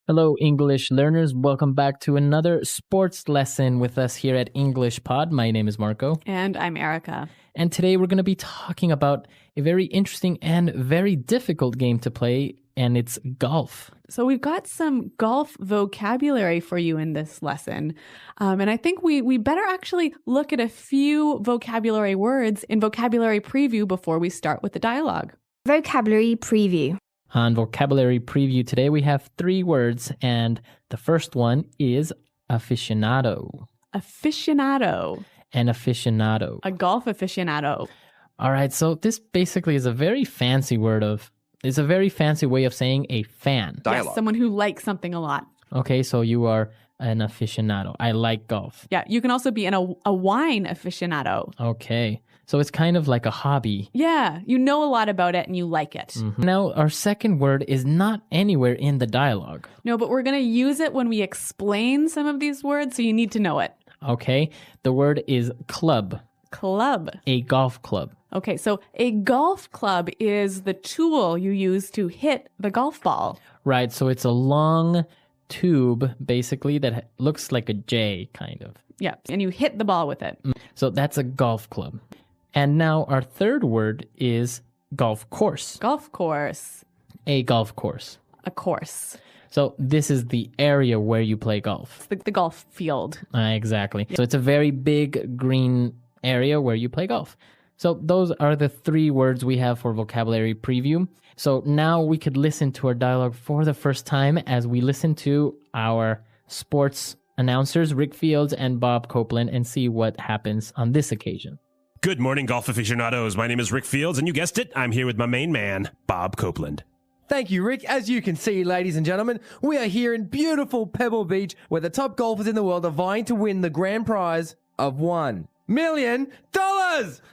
Hello, English learners. Welcome back to another sports lesson with us here at English Pod. My name is Marco. And I'm Erica. And today we're going to be talking about a very interesting and very difficult game to play, and it's golf. So we've got some golf vocabulary for you in this lesson. And I think we better actually look at a few vocabulary words in vocabulary preview before we start with the dialogue. Vocabulary preview. On vocabulary preview today, we have 3 words, and the first one is aficionado. Aficionado. An aficionado. A golf aficionado. All right, so this basically is a very fancy it's a very fancy way of saying a fan. Dialogue. Yes, someone who likes something a lot. Okay, so you are an aficionado. I like golf. Yeah, you can also be a wine aficionado. Okay, so it's kind of like a hobby. Yeah, you know a lot about it and you like it. Mm-hmm. Now, our second word is not anywhere in the dialogue. No, but we're going to use it when we explain some of these words, so you need to know it. Okay, the word is club. Club. A golf club. Okay, so a golf club is the tool you use to hit the golf ball. Right, so it's a long tube, basically, that looks like a J, kind of. Yeah, and you hit the ball with it. So that's a golf club. And now our third word is golf course. Golf course. A golf course. A course. So this is the area where you play golf. It's the golf field. Exactly. So it's a very big green area where you play golf. So those are the 3 words we have for vocabulary preview. So now we could listen to our dialogue for the first time as we listen to our sports announcers, Rick Fields and Bob Copeland, and see what happens on this occasion. Good morning, golf aficionados. My name is Rick Fields, and you guessed it, I'm here with my main man, Bob Copeland. Thank you, Rick. As you can see, ladies and gentlemen, we are here in beautiful Pebble Beach, where the top golfers in the world are vying to win the grand prize of $1 million.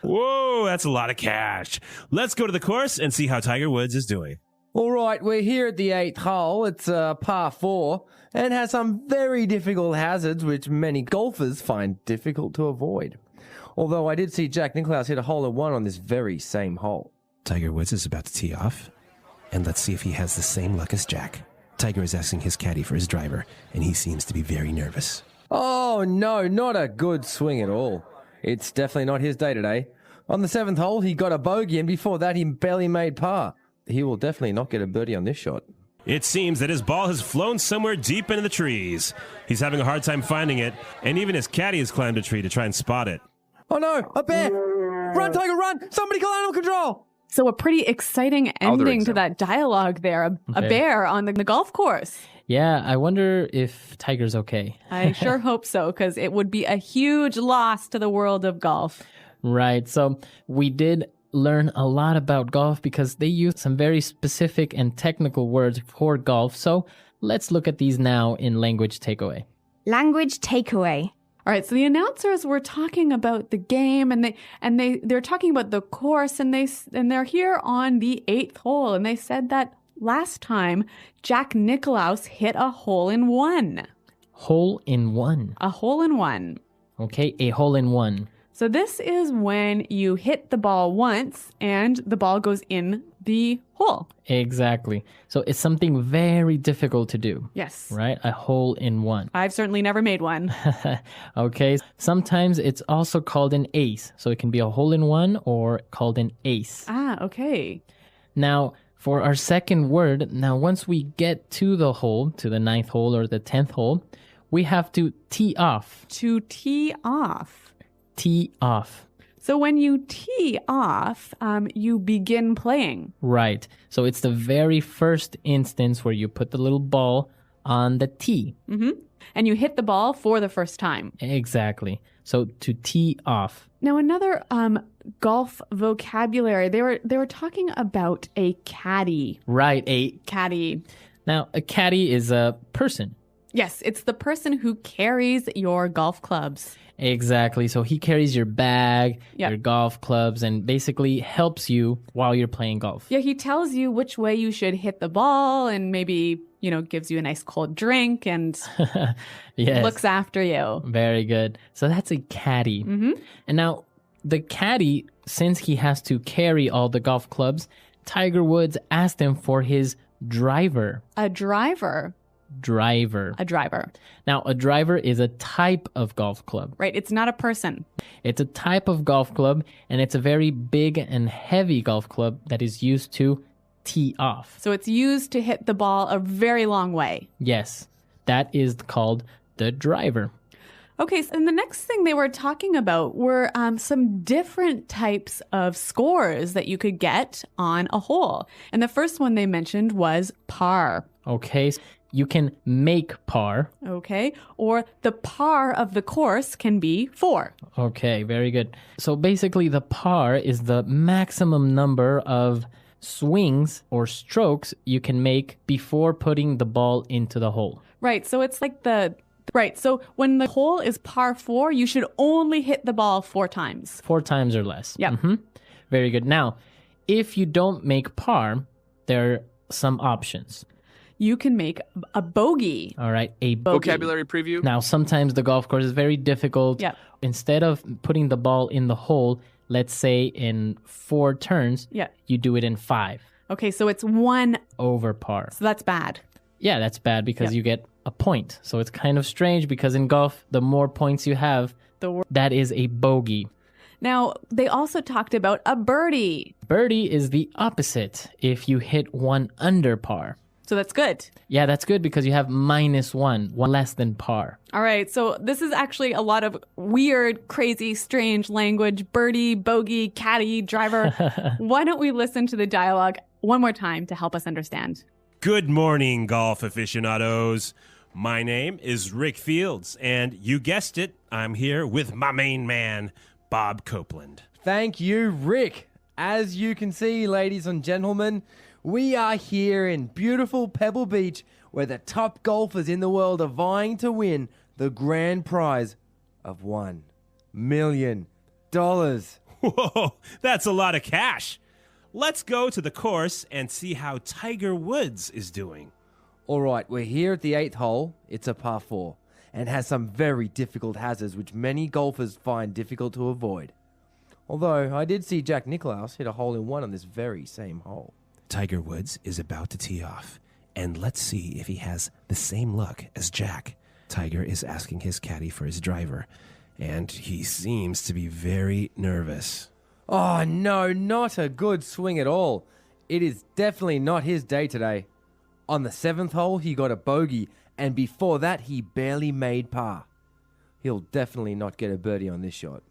Whoa, that's a lot of cash. Let's go to the course and see how Tiger Woods is doing. All right, we're here at the 8th hole. It's par 4 and has some very difficult hazards which many golfers find difficult to avoid. Although I did see Jack Nicklaus hit a hole-in-one on this very same hole. Tiger Woods is about to tee off, and let's see if he has the same luck as Jack. Tiger is asking his caddy for his driver, and he seems to be very nervous. Oh no, not a good swing at all. It's definitely not his day today. On the 7th hole, he got a bogey, and before that, he barely made par. He will definitely not get a birdie on this shot. It seems that his ball has flown somewhere deep into the trees. He's having a hard time finding it, and even his caddy has climbed a tree to try and spot it. Oh no, a bear! Run, Tiger, run! Somebody call animal control! So a pretty exciting ending to that dialogue there. A bear on the golf course. Yeah, I wonder if Tiger's okay. I sure hope so, because it would be a huge loss to the world of golf. Right, so we did learn a lot about golf because they use some very specific and technical words for golf. So let's look at these now in language takeaway. Language takeaway. All right, so the announcers were talking about the game, and they're talking about the course, and they're here on the 8th hole, and they said that last time Jack Nicklaus hit a hole-in-one. Hole-in-one. A hole-in-one. Okay, a hole-in-one. So this is when you hit the ball once and the ball goes in the hole. Exactly. So it's something very difficult to do. Yes. Right? A hole-in-one. I've certainly never made one. Okay. Sometimes it's also called an ace. So it can be a hole-in-one or called an ace. Ah, okay. Now, for our second word, once we get to the hole, to the 9th hole or the 10th hole, we have to tee off. To tee off. Tee off. So when you tee off, you begin playing. Right. So it's the very first instance where you put the little ball on the tee. Mm-hmm. And you hit the ball for the first time. Exactly. So to tee off. Now another golf vocabulary. They were talking about a caddy. Right, a caddy. Now a caddy is a person. Yes, it's the person who carries your golf clubs. Exactly. So he carries your bag, your golf clubs, and basically helps you while you're playing golf. Yeah, he tells you which way you should hit the ball and maybe, gives you a nice cold drink and looks after you. Very good. So that's a caddy. Mm-hmm. And now the caddy, since he has to carry all the golf clubs, Tiger Woods asked him for his driver. A driver? driver. A driver. Now, a driver is a type of golf club. Right. It's not a person. It's a type of golf club, and it's a very big and heavy golf club that is used to tee off. So it's used to hit the ball a very long way. Yes, that is called the driver. Okay, and the next thing they were talking about were some different types of scores that you could get on a hole. And the first one they mentioned was par. Okay, you can make par. Okay, or the par of the course can be 4. Okay, very good. So basically, the par is the maximum number of swings or strokes you can make before putting the ball into the hole. Right, so it's like Right, so when the hole is par 4, you should only hit the ball 4 times. 4 times or less. Yeah. Very good. Now, if you don't make par, there are some options. You can make a bogey. All right, a bogey. Vocabulary preview. Now, sometimes the golf course is very difficult. Yeah. Instead of putting the ball in the hole, let's say in 4 turns, Yeah. you do it in 5 Okay, so it's 1, over par. so that's bad. Yeah, that's bad because Yeah. you get a point. So it's kind of strange because in golf, the more points you have, that is a bogey. Now, they also talked about a birdie. Birdie is the opposite if you hit 1 under par. So that's good. Yeah, that's good because you have -1, 1 less than par. All right, so this is actually a lot of weird, crazy, strange language. Birdie, bogey, caddy, driver. Why don't we listen to the dialogue one more time to help us understand? Good morning, golf aficionados. My name is Rick Fields, and you guessed it, I'm here with my main man, Bob Copeland. Thank you, Rick. As you can see, ladies and gentlemen, we are here in beautiful Pebble Beach where the top golfers in the world are vying to win the grand prize of $1 million. Whoa, that's a lot of cash. Let's go to the course and see how Tiger Woods is doing. All right, we're here at the 8th hole. It's a par 4 and has some very difficult hazards which many golfers find difficult to avoid. Although I did see Jack Nicklaus hit a hole-in-one on this very same hole. Tiger Woods is about to tee off, and let's see if he has the same luck as Jack. Tiger is asking his caddy for his driver, and he seems to be very nervous. Oh no, not a good swing at all. It is definitely not his day today. On the 7th hole, he got a bogey, and before that, he barely made par. He'll definitely not get a birdie on this shot.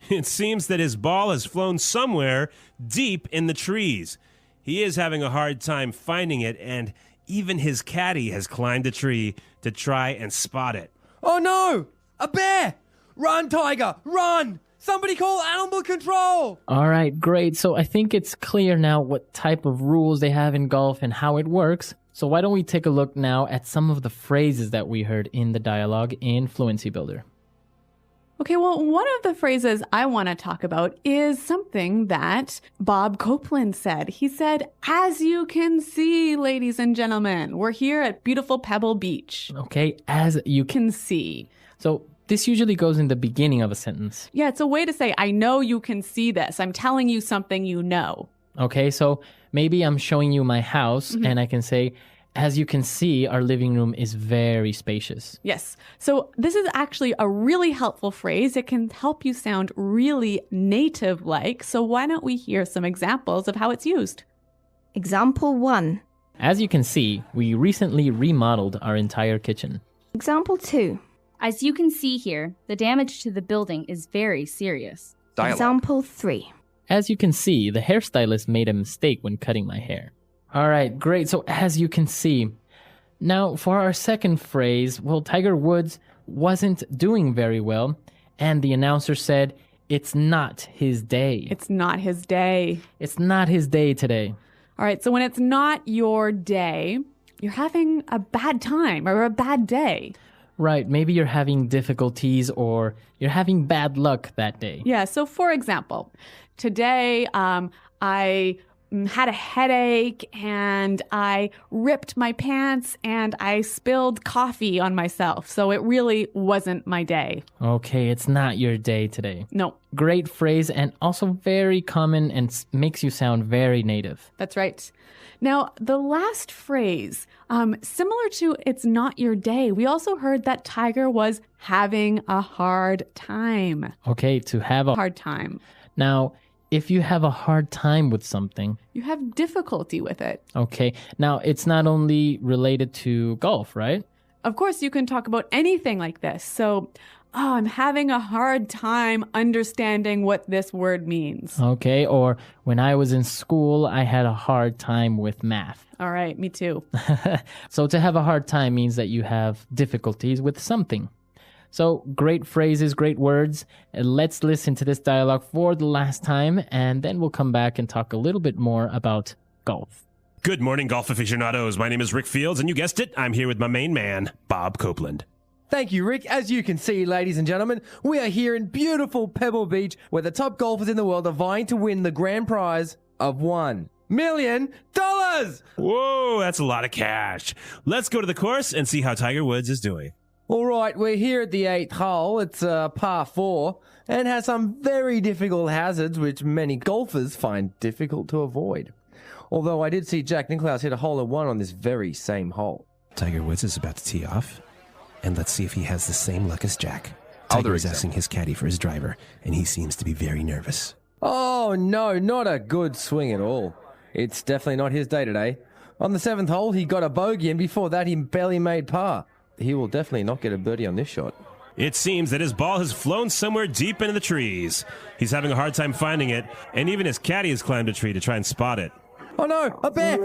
It seems that his ball has flown somewhere deep in the trees. He is having a hard time finding it, and even his caddy has climbed a tree to try and spot it. Oh no! A bear! Run, Tiger! Run! Somebody call animal control! All right, great. So I think it's clear now what type of rules they have in golf and how it works. So why don't we take a look now at some of the phrases that we heard in the dialogue in Fluency Builder. Okay, well, one of the phrases I want to talk about is something that Bob Copeland said. He said, as you can see, ladies and gentlemen, we're here at beautiful Pebble Beach. Okay, as you can. Can see. So this usually goes in the beginning of a sentence. Yeah, it's a way to say, I know you can see this. I'm telling you something you know. Okay, so maybe I'm showing you my house and I can say, as you can see, our living room is very spacious. Yes. So this is actually a really helpful phrase. It can help you sound really native-like. So why don't we hear some examples of how it's used? Example 1. As you can see, we recently remodeled our entire kitchen. Example 2. As you can see here, the damage to the building is very serious. Dialogue. Example 3. As you can see, the hairstylist made a mistake when cutting my hair. All right, great. So as you can see. Now, for our second phrase, well, Tiger Woods wasn't doing very well, and the announcer said, it's not his day. It's not his day. It's not his day today. All right. So when it's not your day, you're having a bad time or a bad day. Right, maybe you're having difficulties or you're having bad luck that day. Yeah. So for example, today I had a headache and I ripped my pants and I spilled coffee on myself. So it really wasn't my day. Okay, it's not your day today. No, Great phrase and also very common and makes you sound very native. that's right. Now, the last phrase, similar to it's not your day, we also heard that Tiger was having a hard time. Okay, to have a Hard time. Now, if you have a hard time with something, You have difficulty with it. okay, now it's not only related to golf, right? Of course, you can talk about anything like this. So, I'm having a hard time understanding what this word means. Okay, or when I was in school, I had a hard time with math. All right, me too. So to have a hard time means that you have difficulties with something. So great phrases, great words. Let's listen to this dialogue for the last time, and then we'll come back and talk a little bit more about golf. Good morning, golf aficionados. My name is Rick Fields, and you guessed it, I'm here with my main man, Bob Copeland. Thank you, Rick. As you can see, ladies and gentlemen, we are here in beautiful Pebble Beach where the top golfers in the world are vying to win the grand prize of $1 million. Whoa, that's a lot of cash. Let's go to the course and see how Tiger Woods is doing. All right, we're here at the 8th hole. It's par 4 and has some very difficult hazards which many golfers find difficult to avoid. Although I did see Jack Nicklaus hit a hole-in-one on this very same hole. Tiger Woods is about to tee off, and let's see if he has the same luck as Jack. Other Tiger is example. asking his caddy for his driver, and he seems to be very nervous. Oh no, not a good swing at all. It's definitely not his day today. On the 7th hole, he got a bogey, and before that, he barely made par. He will definitely not get a birdie on this shot. It seems that his ball has flown somewhere deep into the trees. He's having a hard time finding it, and even his caddy has climbed a tree to try and spot it. Oh no, a bear!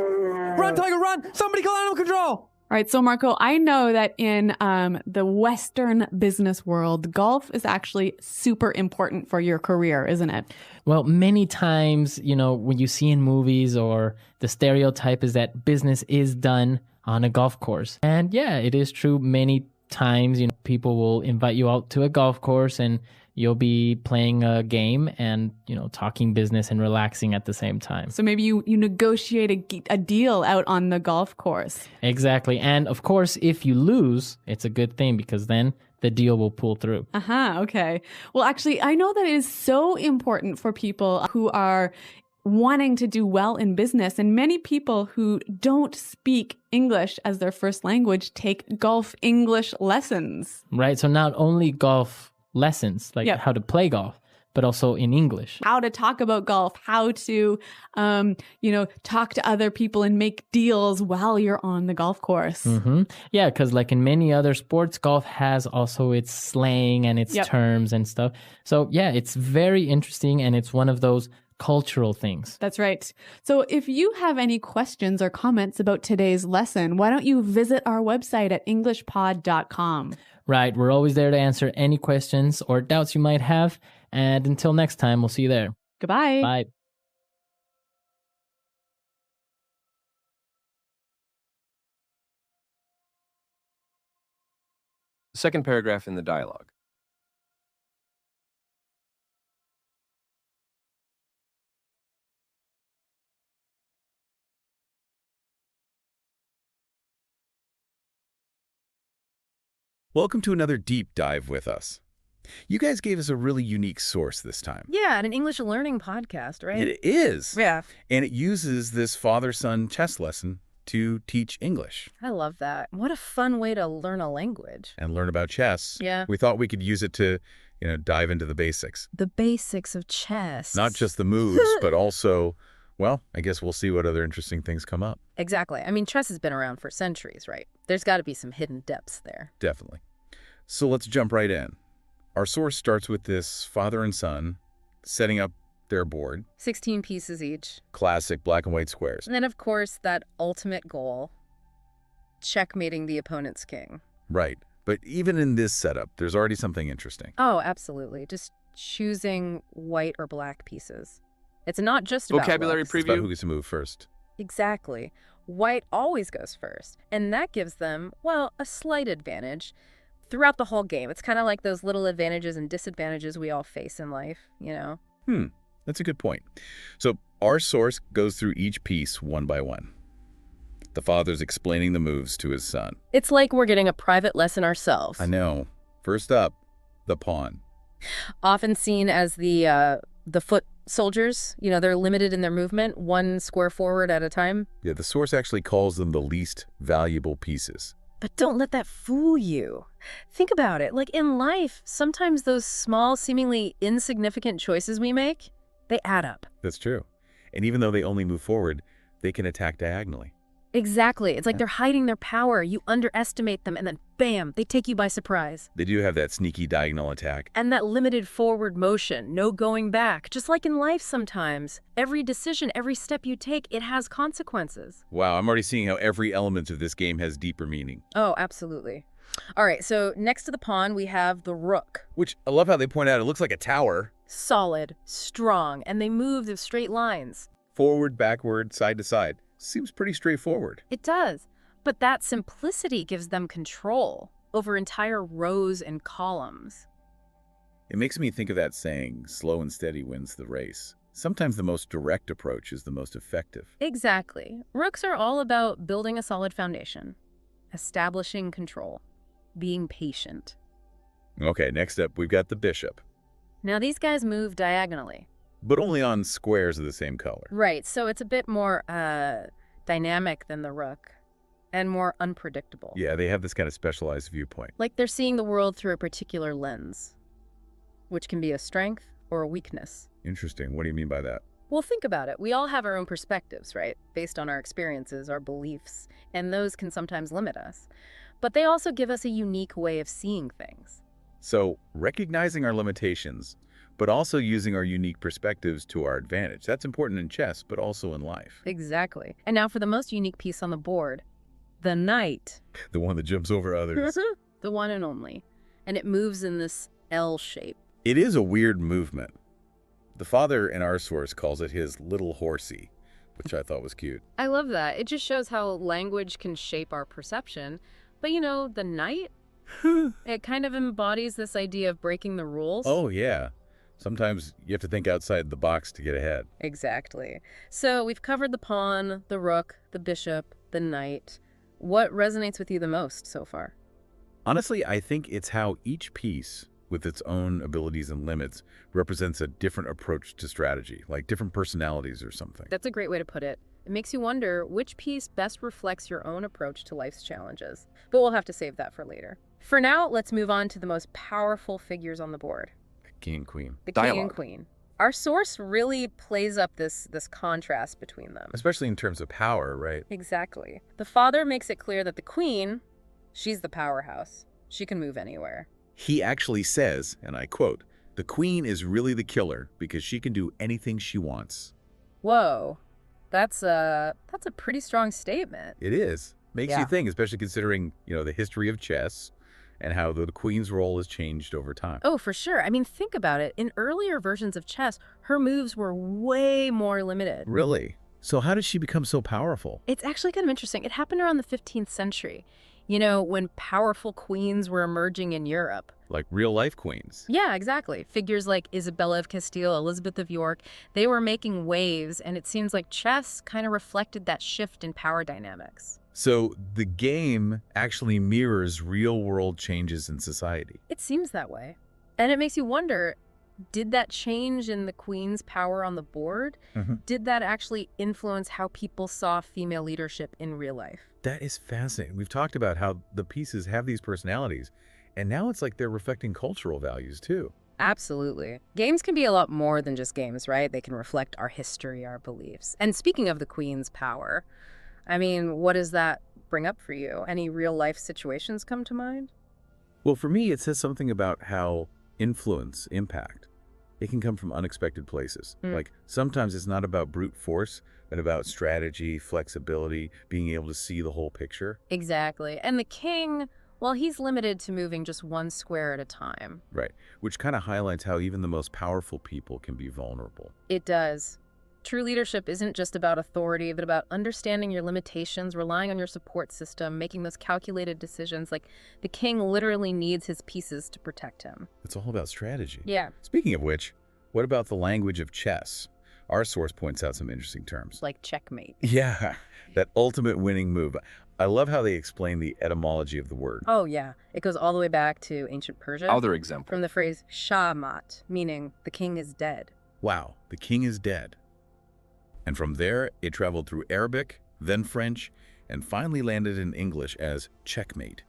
Run, Tiger, run! Somebody call animal control! All right, so Marco, I know that in the Western business world, golf is actually super important for your career, isn't it? Well, many times, when you see in movies or the stereotype is that business is done on a golf course. And yeah, it is true. Many times, people will invite you out to a golf course and you'll be playing a game and, talking business and relaxing at the same time. So maybe you negotiate a deal out on the golf course. Exactly. And of course, if you lose, it's a good thing because then the deal will pull through. Okay. Well, actually, I know that it is so important for people who are wanting to do well in business. And many people who don't speak English as their first language take golf English lessons. Right. So not only golf lessons, like Yep. how to play golf, but also in English. How to talk about golf, how to, talk to other people and make deals while you're on the golf course. Yeah, because like in many other sports, golf has also its slang and its Yep. terms and stuff. So yeah, it's very interesting and it's one of those cultural things. That's right. So if you have any questions or comments about today's lesson, why don't you visit our website at englishpod.com. Right. We're always there to answer any questions or doubts you might have. And until next time, we'll see you there. Goodbye. Bye. Second paragraph in the dialogue. Welcome to another deep dive with us. You guys gave us a really unique source this time. Yeah, an English learning podcast, right? It is. Yeah, And it uses this father-son chess lesson to teach English I love that. What a fun way to learn a language. and learn about chess. Yeah. We thought we could use it to, dive into the basics. The basics of chess. Not just the moves, but also, well, I guess we'll see what other interesting things come up. Exactly. I mean, chess has been around for centuries, right? There's got to be some hidden depths there. Definitely. So let's jump right in. Our source starts with this father and son setting up their board. 16 pieces each. Classic black and white squares. And then, of course, that ultimate goal, checkmating the opponent's king. Right. But even in this setup, there's already something interesting. Oh, absolutely. Just choosing white or black pieces. It's not just about Vocabulary looks. It's about preview. who gets to move first. Exactly. White always goes first, and that gives them, well, a slight advantage throughout the whole game. It's kind of like those little advantages and disadvantages we all face in life, That's a good point. So Our source goes through each piece one by one. The father's explaining the moves to his son. It's like we're getting a private lesson ourselves. I know. First up, the pawn. Often seen as the foot soldiers. You know, they're limited in their movement, one square forward at a time. Yeah, the source actually calls them the least valuable pieces. But don't let that fool you. Think about it. Like in life, sometimes those small, seemingly insignificant choices we make, they add up. That's true. And even though they only move forward, they can attack diagonally. Exactly. It's like they're hiding their power. You underestimate them, and then bam, they take you by surprise. They do have that sneaky diagonal attack. And that limited forward motion, no going back. Just like in life sometimes, every decision, every step you take, it has consequences. Wow, I'm already seeing how every element of this game has deeper meaning. Oh, absolutely. All right, so next to the pawn, we have the rook. Which, I love how they point out, it looks like a tower. Solid, strong, and they move in straight lines. Forward, backward, side to side. Seems pretty straightforward. It does. But that simplicity gives them control over entire rows and columns. It makes me think of that saying, slow and steady wins the race. Sometimes the most direct approach is the most effective. Exactly. Rooks are all about building a solid foundation, establishing control, being patient. Okay, next up, we've got the bishop. Now these guys move diagonally. But only on squares of the same color. Right, so it's a bit more dynamic than the rook and more unpredictable. Yeah, they have this kind of specialized viewpoint. Like they're seeing the world through a particular lens, which can be a strength or a weakness. Interesting. What do you mean by that? Well, think about it. We all have our own perspectives, right? Based on our experiences, our beliefs, and those can sometimes limit us. But they also give us a unique way of seeing things. So, recognizing our limitations, but also using our unique perspectives to our advantage. That's important in chess, but also in life. Exactly. And now for the most unique piece on the board, the knight. The one that jumps over others. The one and only. And it moves in this L shape. It is a weird movement. The father in our source calls it his little horsey, which I thought was cute. I love that. It just shows how language can shape our perception. But you know, the knight, it kind of embodies this idea of breaking the rules. Oh, yeah. Sometimes you have to think outside the box to get ahead. Exactly. So we've covered the pawn, the rook, the bishop, the knight. What resonates with you the most so far? Honestly, I think it's how each piece, with its own abilities and limits, represents a different approach to strategy, like different personalities or something. That's a great way to put it. It makes you wonder which piece best reflects your own approach to life's challenges. But we'll have to save that for later. For now, let's move on to the most powerful figures on the board. King and queen. The king and queen. Our source really plays up this contrast between them. Especially in terms of power, right? Exactly. The father makes it clear that the queen, she's the powerhouse. She can move anywhere. He actually says, and I quote, "The queen is really the killer because she can do anything she wants." Whoa. That's a pretty strong statement. It is. Makes you think, especially considering, the history of chess and how the queen's role has changed over time. Oh, for sure. I mean, think about it. In earlier versions of chess, her moves were way more limited. Really? So how did she become so powerful? It's actually kind of interesting. It happened around the 15th century, when powerful queens were emerging in Europe. Like real-life queens. Yeah, exactly. Figures like Isabella of Castile, Elizabeth of York, they were making waves, and it seems like chess kind of reflected that shift in power dynamics. So the game actually mirrors real-world changes in society. It seems that way. And it makes you wonder, did that change in the queen's power on the board? Did that actually influence how people saw female leadership in real life? That is fascinating. We've talked about how the pieces have these personalities, and now it's like they're reflecting cultural values too. Absolutely. Games can be a lot more than just games, right? They can reflect our history, our beliefs. And speaking of the queen's power, I mean, what does that bring up for you? Any real-life situations come to mind? Well, for me, it says something about how influence, impact, it can come from unexpected places. Like, sometimes it's not about brute force, but about strategy, flexibility, being able to see the whole picture. Exactly. And the king, well, he's limited to moving just one square at a time. Right. Which kind of highlights how even the most powerful people can be vulnerable. It does. True leadership isn't just about authority, but about understanding your limitations, relying on your support system, making those calculated decisions. Like, the king literally needs his pieces to protect him. It's all about strategy. Yeah. Speaking of which, what about the language of chess? Our source points out some interesting terms. Like checkmate. Yeah, that ultimate winning move. I love how they explain the etymology of the word. Oh, yeah. It goes all the way back to ancient Persia. Other example. From the phrase shamat, meaning the king is dead. Wow, the king is dead. And from there, it traveled through Arabic, then French, and finally landed in English as checkmate.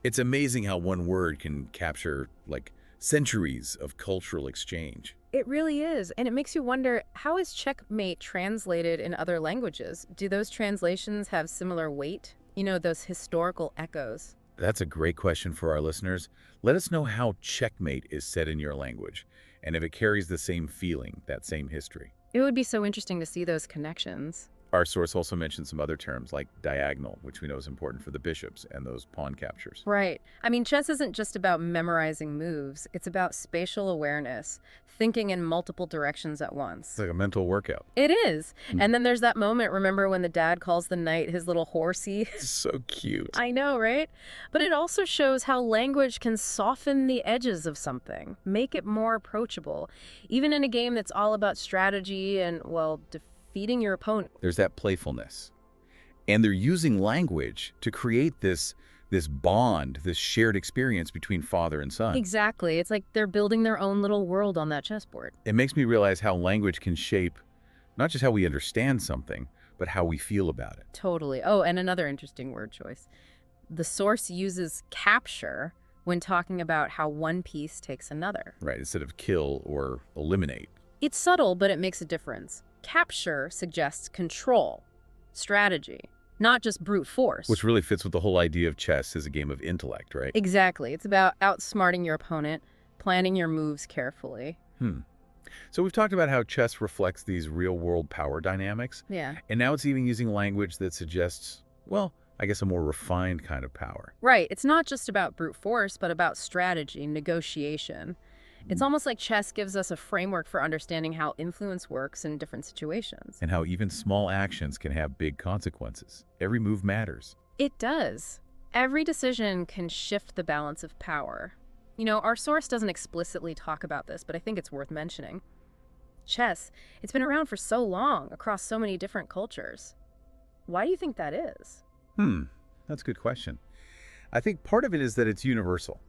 It's amazing how one word can capture, like, centuries of cultural exchange. It really is. And it makes you wonder, how is checkmate translated in other languages? Do those translations have similar weight? You know, those historical echoes. That's a great question for our listeners. Let us know how checkmate is said in your language, and if it carries the same feeling, that same history. It would be so interesting to see those connections. Our source also mentioned some other terms like diagonal, which we know is important for the bishops and those pawn captures. Right. I mean, chess isn't just about memorizing moves. It's about spatial awareness, thinking in multiple directions at once. It's like a mental workout. It is. And then there's that moment, remember, when the dad calls the knight his little horsey? So cute. I know, right? But it also shows how language can soften the edges of something, make it more approachable, even in a game that's all about strategy and, well, defeating your opponent. There's that playfulness. And they're using language to create this bond, this shared experience between father and son. Exactly. It's like they're building their own little world on that chessboard. It makes me realize how language can shape not just how we understand something, but how we feel about it. Totally. Oh, and another interesting word choice. The source uses capture when talking about how one piece takes another. Right, instead of kill or eliminate. It's subtle, but it makes a difference. Capture suggests control, strategy, not just brute force. Which really fits with the whole idea of chess as a game of intellect, right? Exactly. It's about outsmarting your opponent, planning your moves carefully. So we've talked about how chess reflects these real-world power dynamics. Yeah. And now it's even using language that suggests, well, I guess a more refined kind of power. Right. It's not just about brute force, but about strategy, negotiation. It's almost like chess gives us a framework for understanding how influence works in different situations. And how even small actions can have big consequences. Every move matters. It does. Every decision can shift the balance of power. You know, our source doesn't explicitly talk about this, but I think it's worth mentioning. Chess, it's been around for so long, across so many different cultures. Why do you think that is? That's a good question. I think part of it is that it's universal.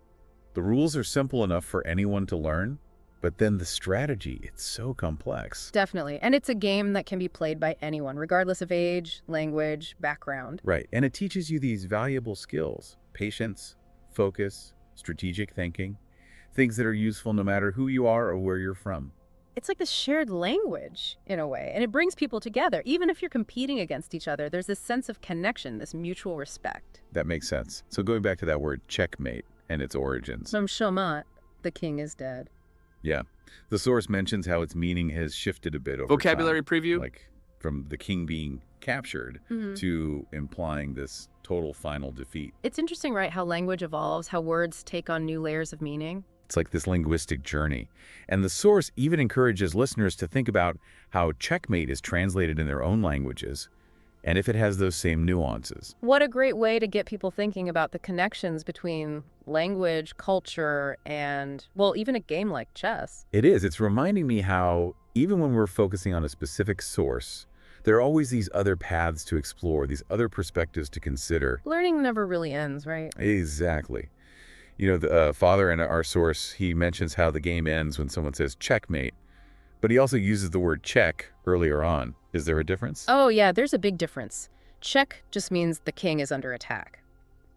The rules are simple enough for anyone to learn, but then the strategy, it's so complex. Definitely. And it's a game that can be played by anyone, regardless of age, language, background. Right. And it teaches you these valuable skills: patience, focus, strategic thinking, things that are useful no matter who you are or where you're from. It's like this shared language, in a way, and it brings people together. Even if you're competing against each other, there's this sense of connection, this mutual respect. That makes sense. So going back to that word checkmate and its origins. From shamat, the king is dead. Yeah. The source mentions how its meaning has shifted a bit over Vocabulary time. preview. Like from the king being captured to implying this total final defeat. It's interesting, right, how language evolves, how words take on new layers of meaning. It's like this linguistic journey. And the source even encourages listeners to think about how checkmate is translated in their own languages and if it has those same nuances. What a great way to get people thinking about the connections between language, culture, and, well, even a game like chess. It is. It's reminding me how even when we're focusing on a specific source, there are always these other paths to explore, these other perspectives to consider. Learning never really ends, right? Exactly. You know, the father in our source, he mentions how the game ends when someone says checkmate, but he also uses the word check earlier on. Is there a difference? Oh, yeah, there's a big difference. Check just means the king is under attack,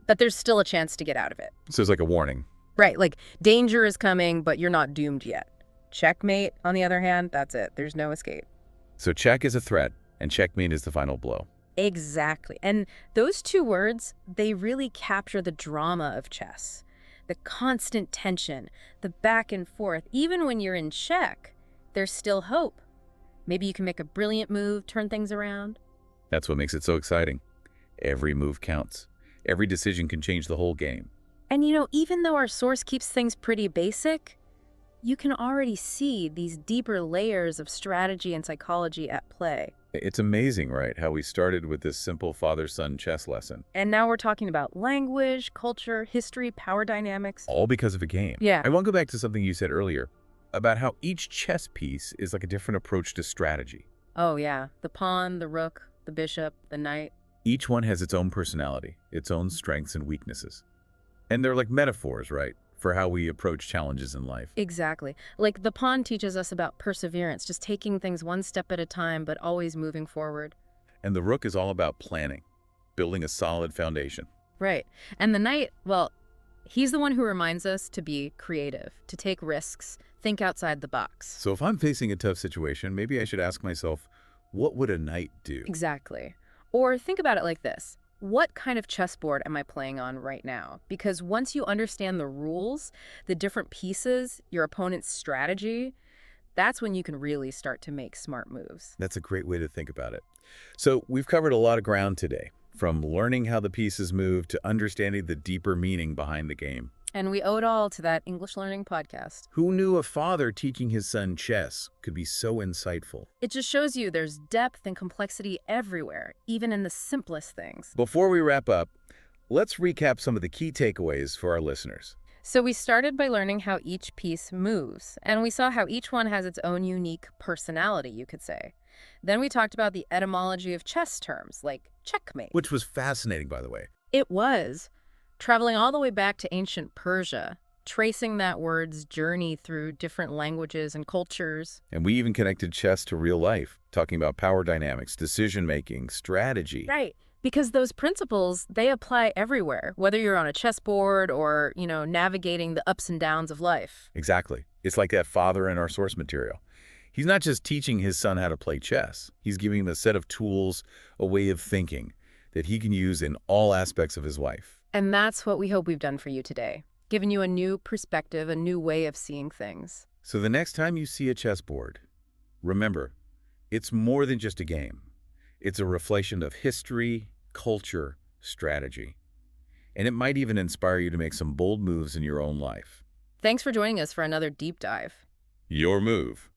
but there's still a chance to get out of it. So it's like a warning. Right, like danger is coming, but you're not doomed yet. Checkmate, on the other hand, that's it. There's no escape. So check is a threat, and checkmate is the final blow. Exactly. And those two words, they really capture the drama of chess. The constant tension, the back and forth. Even when you're in check, there's still hope. Maybe you can make a brilliant move, turn things around. That's what makes it so exciting. Every move counts. Every decision can change the whole game. And you know, even though our source keeps things pretty basic, you can already see these deeper layers of strategy and psychology at play. It's amazing, right, how we started with this simple father-son chess lesson. And now we're talking about language, culture, history, power dynamics. All because of a game. Yeah. I want to go back to something you said earlier about how each chess piece is like a different approach to strategy. Oh, yeah. The pawn, the rook, the bishop, the knight. Each one has its own personality, its own strengths and weaknesses. And they're like metaphors, right, for how we approach challenges in life. Exactly. Like the pawn teaches us about perseverance, just taking things one step at a time, but always moving forward. And the rook is all about planning, building a solid foundation. Right. And the knight, well, he's the one who reminds us to be creative, to take risks, think outside the box. So if I'm facing a tough situation, maybe I should ask myself, what would a knight do? Exactly. Or think about it like this. What kind of chessboard am I playing on right now? Because once you understand the rules, the different pieces, your opponent's strategy, that's when you can really start to make smart moves. That's a great way to think about it. So we've covered a lot of ground today, from learning how the pieces move to understanding the deeper meaning behind the game. And we owe it all to that English Learning podcast. Who knew a father teaching his son chess could be so insightful? It just shows you there's depth and complexity everywhere, even in the simplest things. Before we wrap up, let's recap some of the key takeaways for our listeners. So we started by learning how each piece moves, and we saw how each one has its own unique personality, you could say. Then we talked about the etymology of chess terms, like checkmate. Which was fascinating, by the way. It was. Traveling all the way back to ancient Persia, tracing that word's journey through different languages and cultures. And we even connected chess to real life, talking about power dynamics, decision-making, strategy. Right. Because those principles, they apply everywhere, whether you're on a chessboard or, navigating the ups and downs of life. Exactly. It's like that father in our source material. He's not just teaching his son how to play chess. He's giving him a set of tools, a way of thinking that he can use in all aspects of his life. And that's what we hope we've done for you today, giving you a new perspective, a new way of seeing things. So the next time you see a chessboard, remember, it's more than just a game. It's a reflection of history, culture, strategy. And it might even inspire you to make some bold moves in your own life. Thanks for joining us for another deep dive. Your move.